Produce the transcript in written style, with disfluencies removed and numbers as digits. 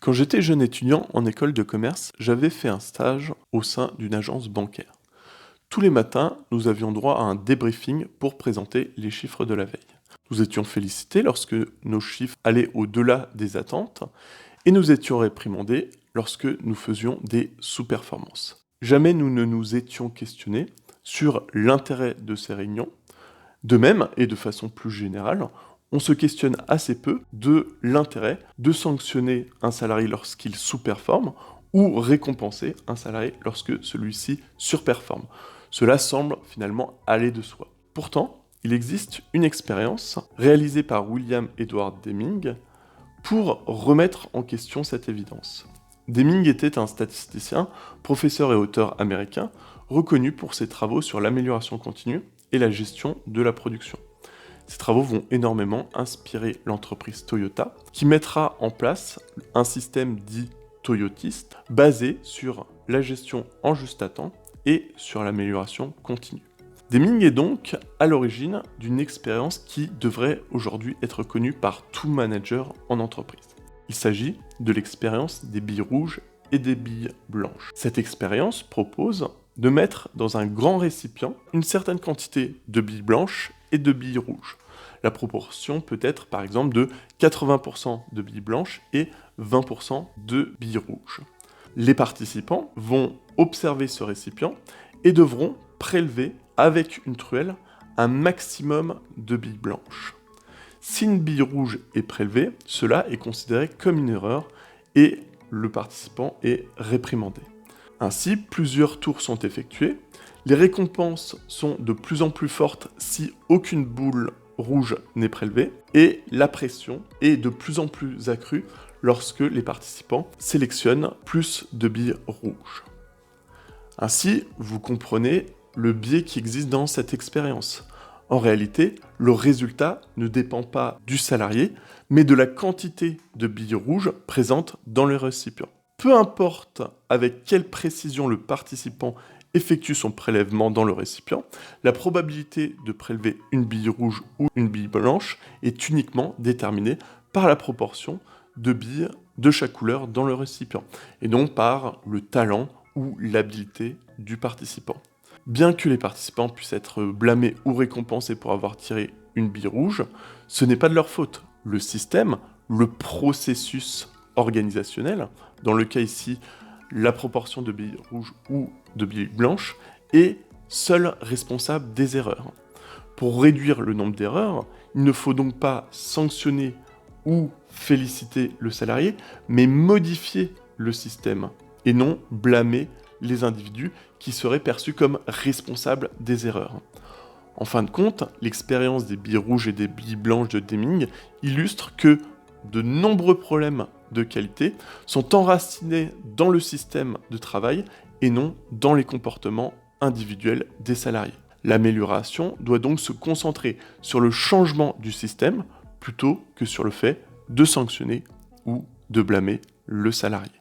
Quand j'étais jeune étudiant en école de commerce, j'avais fait un stage au sein d'une agence bancaire. Tous les matins, nous avions droit à un débriefing pour présenter les chiffres de la veille. Nous étions félicités lorsque nos chiffres allaient au-delà des attentes et nous étions réprimandés lorsque nous faisions des sous-performances. Jamais nous ne nous étions questionnés sur l'intérêt de ces réunions. De même, et de façon plus générale, on se questionne assez peu de l'intérêt de sanctionner un salarié lorsqu'il sous-performe ou récompenser un salarié lorsque celui-ci surperforme. Cela semble finalement aller de soi. Pourtant, il existe une expérience réalisée par William Edward Deming pour remettre en question cette évidence. Deming était un statisticien, professeur et auteur américain, reconnu pour ses travaux sur l'amélioration continue et la gestion de la production. Ces travaux vont énormément inspirer l'entreprise Toyota, qui mettra en place un système dit toyotiste, basé sur la gestion en juste à temps et sur l'amélioration continue. Deming est donc à l'origine d'une expérience qui devrait aujourd'hui être connue par tout manager en entreprise. Il s'agit de l'expérience des billes rouges et des billes blanches. Cette expérience propose de mettre dans un grand récipient une certaine quantité de billes blanches et de billes rouges. La proportion peut être par exemple de 80% de billes blanches et 20% de billes rouges. Les participants vont observer ce récipient et devront prélever avec une truelle un maximum de billes blanches. Si une bille rouge est prélevée, cela est considéré comme une erreur et le participant est réprimandé. Ainsi, plusieurs tours sont effectués. Les récompenses sont de plus en plus fortes si aucune boule rouge n'est prélevée et la pression est de plus en plus accrue lorsque les participants sélectionnent plus de billes rouges. Ainsi, vous comprenez le biais qui existe dans cette expérience. En réalité, le résultat ne dépend pas du salarié, mais de la quantité de billes rouges présentes dans le récipient. Peu importe avec quelle précision le participant effectue son prélèvement dans le récipient, la probabilité de prélever une bille rouge ou une bille blanche est uniquement déterminée par la proportion de billes de chaque couleur dans le récipient, et non par le talent ou l'habileté du participant. Bien que les participants puissent être blâmés ou récompensés pour avoir tiré une bille rouge, ce n'est pas de leur faute. Le système, le processus organisationnel, dans le cas ici, la proportion de billes rouges ou de billes blanches, est seul responsable des erreurs. Pour réduire le nombre d'erreurs, il ne faut donc pas sanctionner ou féliciter le salarié, mais modifier le système, et non blâmer les individus qui seraient perçus comme responsables des erreurs. En fin de compte, l'expérience des billes rouges et des billes blanches de Deming illustre que de nombreux problèmes de qualité sont enracinés dans le système de travail et non dans les comportements individuels des salariés. L'amélioration doit donc se concentrer sur le changement du système plutôt que sur le fait de sanctionner ou de blâmer le salarié.